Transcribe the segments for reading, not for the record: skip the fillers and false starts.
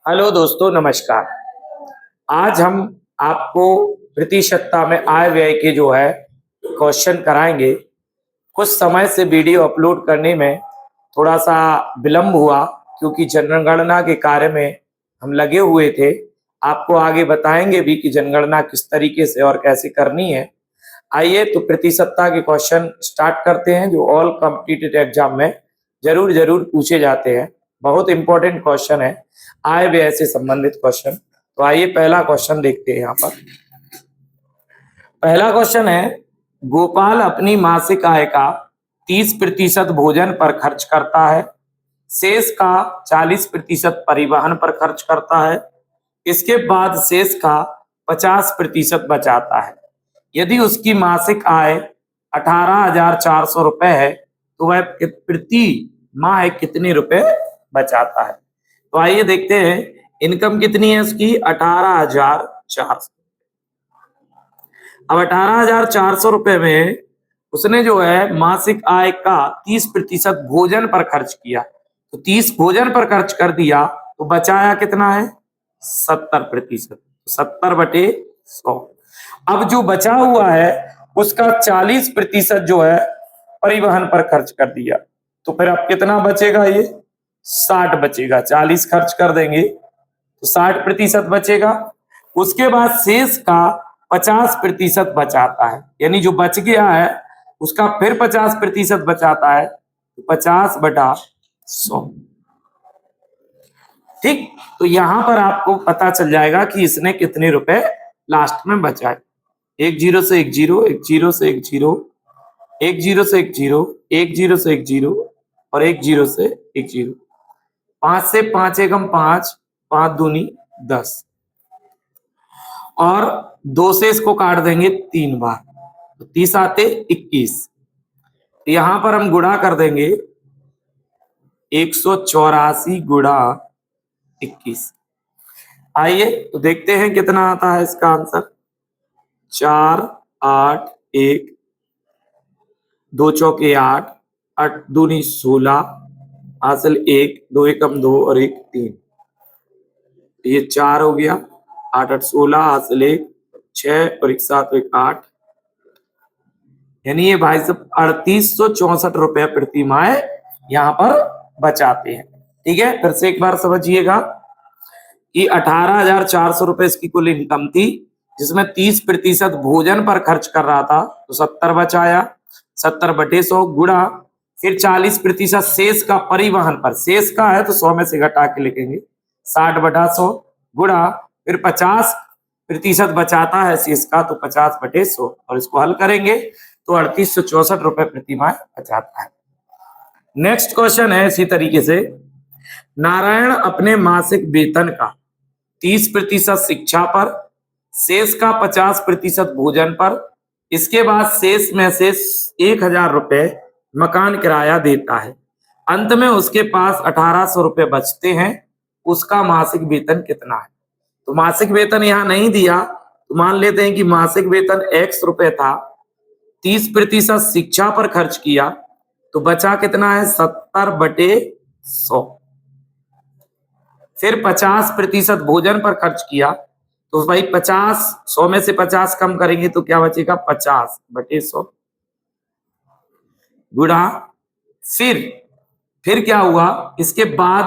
Hello दोस्तों, नमस्कार। आज हम आपको प्रति सप्ताह में आय व्यय के जो है क्वेश्चन कराएंगे। कुछ समय से वीडियो अपलोड करने में थोड़ा सा विलंब हुआ क्योंकि जनगणना के कार्य में हम लगे हुए थे। आपको आगे बताएंगे भी कि जनगणना किस तरीके से और कैसे करनी है। आइए तो प्रति सप्ताह के क्वेश्चन स्टार्ट करते हैं जो ऑल कॉम्पिटिटिव एग्जाम में जरूर जरूर पूछे जाते हैं। बहुत इंपॉर्टेंट क्वेश्चन है, आय व्यय से संबंधित क्वेश्चन। तो आइए पहला क्वेश्चन देखते हैं। यहाँ पर पहला क्वेश्चन है, गोपाल अपनी मासिक आय का 30% भोजन पर खर्च करता है, शेष का 40% परिवहन पर खर्च करता है, इसके बाद शेष का 50% बचाता है। यदि उसकी मासिक आय 18,400 रुपए है तो वह प्रति माह कितने रुपए बचाता है। तो आइए देखते हैं, इनकम कितनी है उसकी 18,400। अब 18,400 रुपए में उसने जो है मासिक आय का 30% भोजन पर खर्च किया, तो 30 भोजन पर खर्च कर दिया तो बचाया कितना है 70%, 70/100। अब जो बचा हुआ है उसका 40% जो है परिवहन पर खर्च कर दिया, तो फिर अब कितना बचेगा, ये 60 बचेगा। 40 खर्च कर देंगे तो 60% बचेगा। उसके बाद शेष का 50% बचाता है, यानी जो बच गया है उसका फिर 50% बचाता है, तो 50/100। ठीक, तो यहां पर आपको पता चल जाएगा कि इसने कितने रुपए लास्ट में बचाए। एक जीरो से एक जीरो, एक जीरो से एक जीरो, एक जीरो से एक जीरो, एक जीरो से एक जीरो और एक जीरो से एक जीरो। 5 से 5 एकम 5, 5 दूनी 10 और 2 से इसको काट देंगे 3 बार, तो 30 आते 21। यहां पर हम गुणा कर देंगे 184 गुणा 21। आइए तो देखते हैं कितना आता है इसका आंसर। 4, 8, 1, 2 चौके 8, 8 दूनी 16, हासिल 1, 2 एकम 2 और 1 3। ये 4 हो गया, 8 8 16, हासिल 1 6 और 1 7 और 1 8। यानी ये भाई साहब 3864 रुपए प्रति माह यहाँ पर बचाते हैं। ठीक है, फिर से एक बार समझिएगा कि 18,400 रुपए इसकी कुल इनकम थी, जिसमें 30% भोजन पर खर्च कर रहा था, तो 70 बचाया। 70/100 गुणा फिर 40% शेष का परिवहन पर, शेष का है तो 100 में से घटा के लिखेंगे, 60/100 गुणा फिर 50% बचाता है शेष का, तो 50/100 और इसको हल करेंगे तो 3864 रुपए प्रति माह बचाता है। नेक्स्ट क्वेश्चन है इसी तरीके से, नारायण अपने मासिक वेतन का 30% शिक्षा पर, शेष का 50% भोजन पर, इसके बाद शेष में से 1,000 रुपए मकान किराया देता है। अंत में उसके पास 1,800 रुपए बचते हैं। उसका मासिक वेतन कितना है। तो मासिक वेतन यहाँ नहीं दिया, तो मान लेते हैं कि मासिक वेतन X रुपए था, 30% शिक्षा पर खर्च किया तो बचा कितना है 70/100। फिर 50% भोजन पर खर्च किया, तो भाई 50, 100 में से 50 कम करेंगे तो क्या बचेगा 50/100 गुणा फिर क्या हुआ, इसके बाद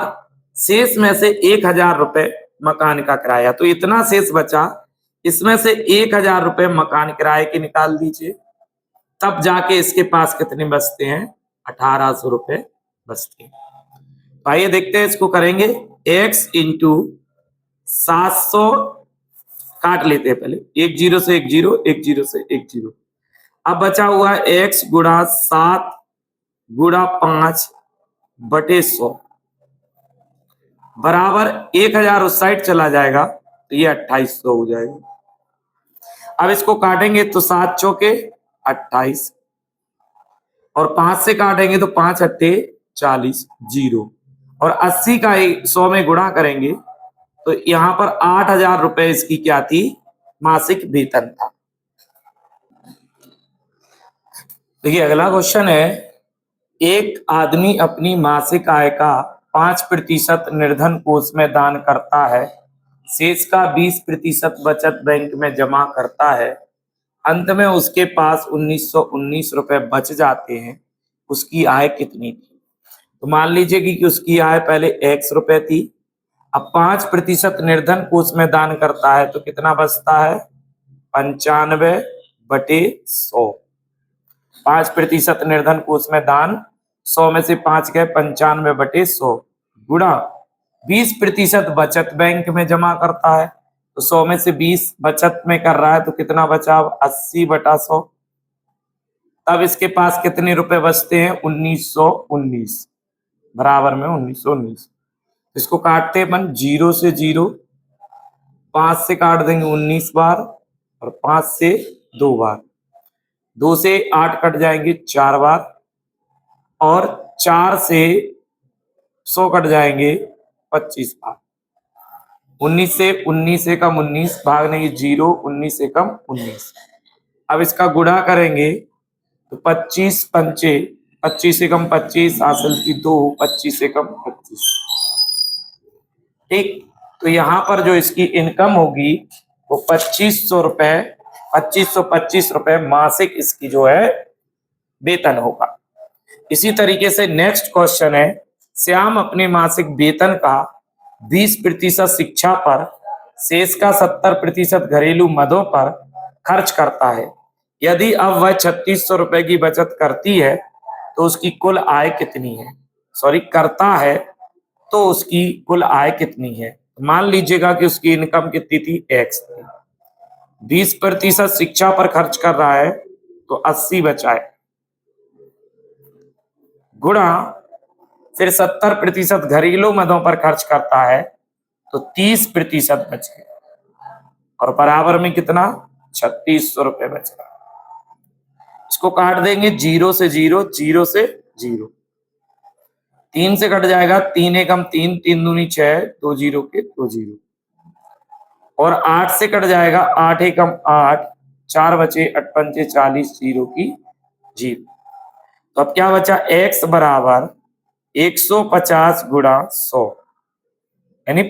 शेष में से 1,000 रुपए मकान का किराया, तो इतना शेष बचा, इसमें से 1,000 रुपए मकान किराए के निकाल दीजिए, तब जाके इसके पास कितने बचते हैं 1,800 रुपए बचते हैं। आइए देखते हैं, इसको करेंगे x इंटू 700, काट लेते हैं पहले, एक जीरो से एक जीरो, एक जीरो से एक जीरो। अब बचा हुआ है x गुणा 7 गुणा 5/100 बराबर 1,000 उस साइड चला जाएगा तो ये 2,800 हो जाएगा। अब इसको काटेंगे तो 7 चौके 28 और 5 से काटेंगे तो 5 अट्ठे 40, जीरो, और 80 का 100 में गुणा करेंगे तो यहां पर 8,000 रुपए इसकी क्या थी, मासिक वेतन था। देखिए अगला क्वेश्चन है, एक आदमी अपनी मासिक आय का 5% निर्धन कोष में दान करता है, शेष का 20% बचत बैंक में जमा करता है, अंत में उसके पास 1919 रुपए बच जाते हैं, उसकी आय कितनी थी? तो मान लीजिए कि उसकी आय पहले x रुपए थी, अब 5% निर्धन कोष में दान करता है तो कितना बचता है? 95/100। 5% निर्धन कोष में दान, 100 में से 5 गए, 95/100 गुणा 20% बचत बैंक में जमा करता है, तो 100 में से 20 बचत में कर रहा है तो कितना बचा? 80/100। तब इसके पास कितने रुपए बचते हैं? 1919, बराबर में 1919। इसको काटते हैं अपन 0 से 0, 5 से काट देंगे 19 बार और 5 से 2 बार, 2 से 8 कट जाएंगे 4 बार और 4 से 100 कट जाएंगे 25 बार। 19 से 19 से कम 19 भाग नहीं 0, 19 से कम 19। अब इसका गुणा करेंगे तो 25 पंचे, 25 से कम 25, हासिल की 2, 25 से कम 25। ठीक, तो यहाँ पर जो इसकी इनकम होगी वो 2500 रुपए, 2525 रुपए मासिक इसकी जो है वेतन होगा। इसी तरीके से नेक्स्ट क्वेश्चन है, श्याम अपने मासिक वेतन का 20% शिक्षा पर, शेष का 70% घरेलू मदों पर खर्च करता है। यदि अब वह 3600 रुपए की बचत करती है तो उसकी कुल आय कितनी है? सॉरी, करता है तो उसकी कुल आय कितनी है? मान लीजिएगा कि उसकी इनकम कितनी थी? x थी। 20% शिक्षा पर खर्च कर रहा है तो 80 बचाए, गुणा फिर 70% घरेलू मदों पर खर्च करता है तो 30% बच गया और बराबर में कितना? 3600 रुपए बच रहा। इसको काट देंगे 0 से 0, 0 से 0, 3 से कट जाएगा, 3 एकम 3, 3 दूनी 6, 2 0 के 2 0 और 8 से कट जाएगा, 8 एकम 8, 4 बचे, 8 पंचे 40, 0 की 0। तो अब क्या बचा? x बराबर 150 गुणा 100, यानी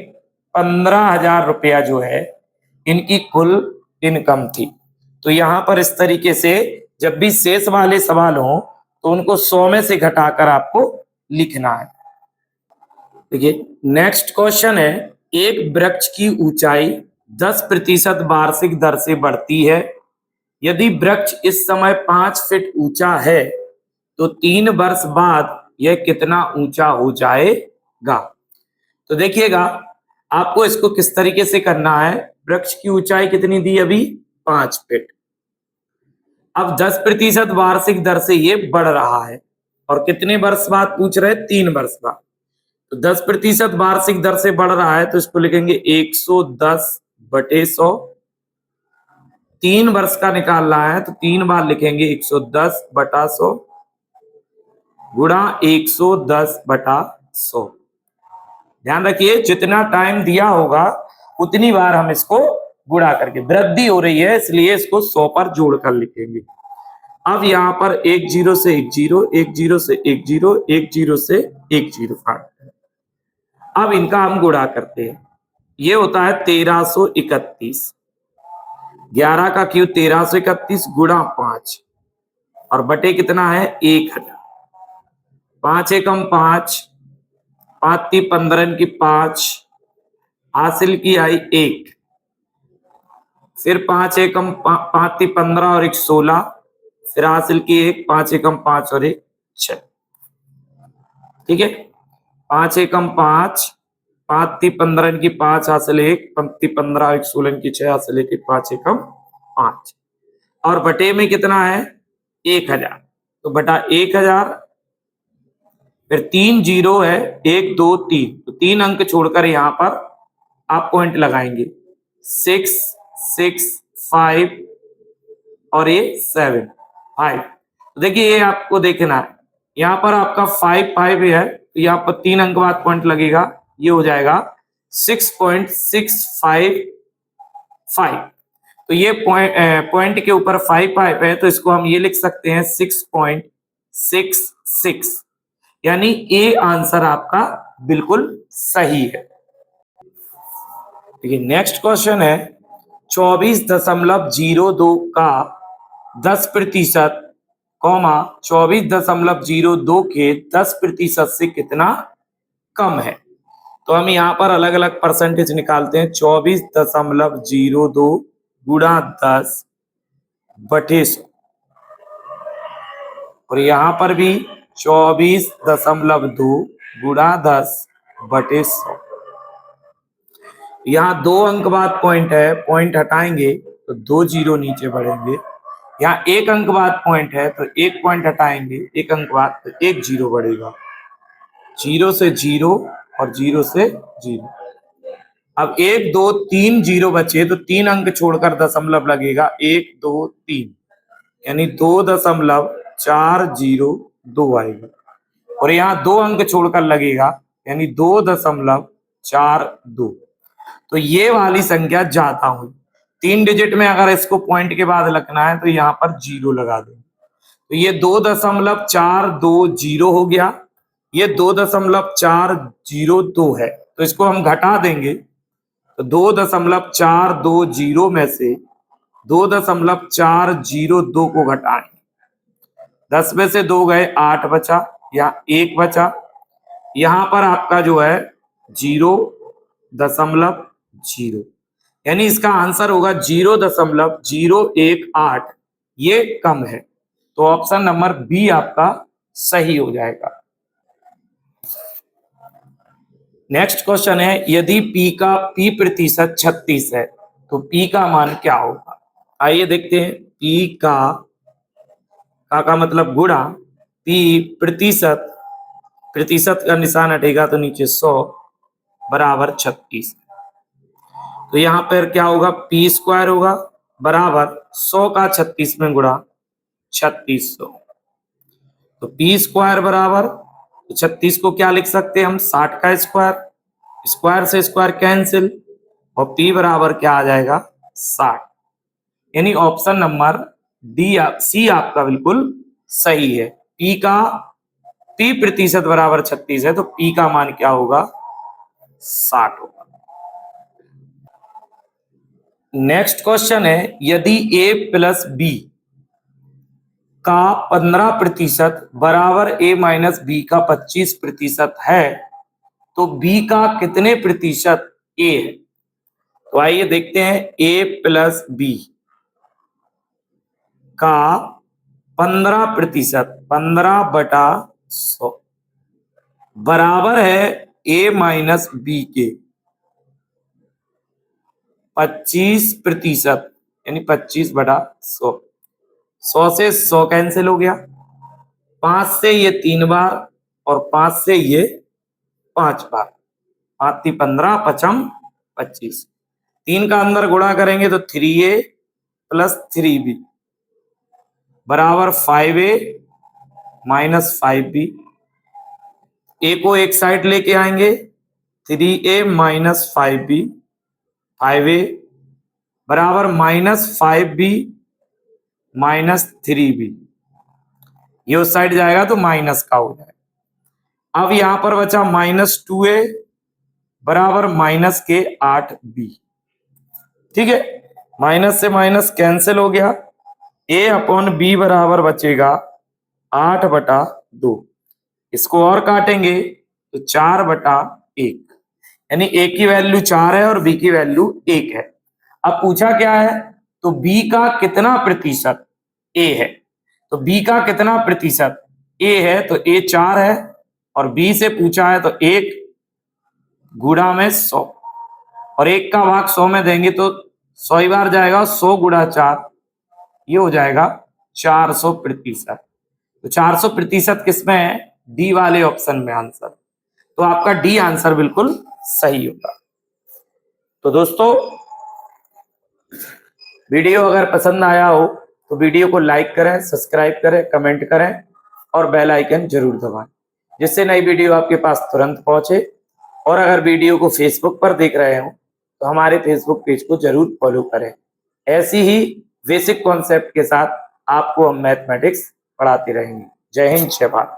15,000 रुपया जो है इनकी कुल इनकम थी। तो यहां पर इस तरीके से जब भी शेष वाले सवाल हो तो उनको 100 में से घटाकर आपको लिखना है। देखिए नेक्स्ट क्वेश्चन है, एक वृक्ष की ऊंचाई 10% वार्षिक दर से बढ़ती है। यदि वृक्ष इस समय 5 फीट ऊंचा है तो 3 वर्ष बाद यह कितना ऊंचा हो जाएगा? तो देखिएगा आपको इसको किस तरीके से करना है। वृक्ष की ऊंचाई कितनी दी अभी? 5 फीट। अब 10% वार्षिक दर से ये बढ़ रहा है और कितने वर्ष बाद पूछ रहे? 3 वर्ष बाद। तो 10% वार्षिक दर से बढ़ रहा है तो इसको लिखेंगे 110/100। 3 वर्ष का निकाल रहा है तो 3 बार लिखेंगे 110/100 गुणा 110/100। ध्यान रखिए जितना टाइम दिया होगा उतनी बार हम इसको गुणा करके, वृद्धि हो रही है इसलिए इसको 100 पर जोड़कर लिखेंगे। अब यहाँ पर 1 0 से 1 0, 1 0 से 1 0, 1 0 से 1 0 काटते हैं। अब इनका हम गुणा करते हैं, ये होता है 1331। 11 का क्यू 1331 गुणा 5 और बटे कितना है? 1000। 5 एकम 5, 5 × 15 की 5, हासिल की आई 1, फिर 5 एकम 5 × 15 और 1 16, फिर हासिल की 1, 5 एकम 5 और 1 6। ठीक है, 5 एकम 5, 5 × 15 की 5, हासिल 1, 5 × 15 1 16 की 6, हासिल 1, 5 एकम 5 और बटे में कितना है? 1000। तो बटा 1000, फिर 3 0 है, 1 2 3, तो 3 अंक छोड़कर यहां पर आप पॉइंट लगाएंगे 6 6 5 और ये 7 5। तो देखिए ये आपको देखना है, यहाँ पर आपका 5 5 है तो यहाँ पर 3 अंक बाद पॉइंट लगेगा, ये हो जाएगा 6.655। तो ये पॉइंट के ऊपर 5 5 है तो इसको हम ये लिख सकते हैं 6.66, यानी ए आंसर आपका बिल्कुल सही है। देखिए नेक्स्ट क्वेश्चन है 24.02 का 10% कॉमा 24.02 के 10% से कितना कम है। तो हम यहाँ पर अलग अलग परसेंटेज निकालते हैं। 24.02 गुणा 10 बटे 100 और यहाँ पर भी 24.2 गुणा 10 बटे 100। यहाँ 2 अंक बाद पॉइंट है, पॉइंट हटाएंगे तो 2 जीरो नीचे बढ़ेंगे। यहाँ 1 अंक बाद पॉइंट है तो 1 पॉइंट हटाएंगे, 1 अंक बाद तो 1 जीरो बढ़ेगा। 0 से 0 और 0 से 0। अब 1 2 3 जीरो बचे तो 3 अंक छोड़कर दशमलव लगेगा। 1 2 3 यानी 2.402 आएगा और यहाँ 2 अंक छोड़कर लगेगा यानी 2.42। तो ये वाली संख्या ज्यादा हुई। 3 डिजिट में अगर इसको पॉइंट के बाद लगना है तो यहाँ पर 0 लगा देंगे। तो ये 2.420 हो गया, ये 2.402 है तो इसको हम घटा देंगे। तो 2.420 में से 2.402 को घटाएं। 10 में से 2 गए 8 बचा, या 1 बचा। यहां पर आपका जो है 0.0 यानी इसका आंसर होगा 0.018। ये कम है तो ऑप्शन नंबर बी आपका सही हो जाएगा। नेक्स्ट क्वेश्चन है यदि p का p% 36 है तो p का मान क्या होगा। आइए देखते हैं। p का मतलब गुणा p प्रतिशत, प्रतिशत का निशान हटेगा तो नीचे 100 बराबर 36। तो यहाँ पर क्या होगा p स्क्वायर होगा बराबर 100 का 36 में गुणा 3600। तो p स्क्वायर बराबर 36 को क्या लिख सकते हैं हम 60 का स्क्वायर, स्क्वायर से स्क्वायर कैंसिल और p बराबर क्या आ जाएगा 60। यानी ऑप्शन नंबर डी सी आपका बिल्कुल सही है। p प्रतिशत बराबर 36 है तो p का मान क्या होगा 60 होगा। नेक्स्ट क्वेश्चन है यदि a प्लस b का 15% बराबर a माइनस बी का 25% है तो b का कितने प्रतिशत a है। तो आइए देखते हैं। a प्लस बी का 15%, 15/100 बराबर है a माइनस बी के 25% यानी 25/100। 100 से 100 कैंसिल हो गया, 5 से ये 3 बार और 5 से ये 5 बार, 5 × 15 5 25। 3 का अंदर गुणा करेंगे तो 3a प्लस 3b बराबर 5a माइनस 5b। a को एक साइड लेके आएंगे 3a माइनस 5b, 5a बराबर माइनस 5b माइनस 3b। ये उस साइड जाएगा तो माइनस का हो जाएगा। अब यहां पर बचा माइनस 2a बराबर माइनस के 8b। ठीक है, माइनस से माइनस कैंसिल हो गया। a/b बराबर बचेगा 8/2। इसको और काटेंगे तो 4/1 यानी a की वैल्यू 4 है और b की वैल्यू 1 है। अब पूछा क्या है तो b का कितना प्रतिशत a है। तो b का कितना प्रतिशत a है तो a 4 है और b से पूछा है तो 1 गुणा में 100 और 1 का भाग 100 में देंगे तो 100 ही बार जाएगा। 100 गुणा 4 ये हो जाएगा 400%। तो 400% किसमें है डी वाले ऑप्शन में आंसर। तो आपका डी आंसर बिल्कुल सही होगा। तो दोस्तों वीडियो अगर पसंद आया हो तो वीडियो को लाइक करें, सब्सक्राइब करें, कमेंट करें और बेल आइकन जरूर दबाएं जिससे नई वीडियो आपके पास तुरंत पहुंचे। और अगर वीडियो को फेसबुक पर देख रहे हो तो हमारे फेसबुक पेज को जरूर फॉलो करें। ऐसी ही बेसिक कॉन्सेप्ट के साथ आपको हम मैथमेटिक्स पढ़ाते रहेंगे। जय हिंद, जय भारत।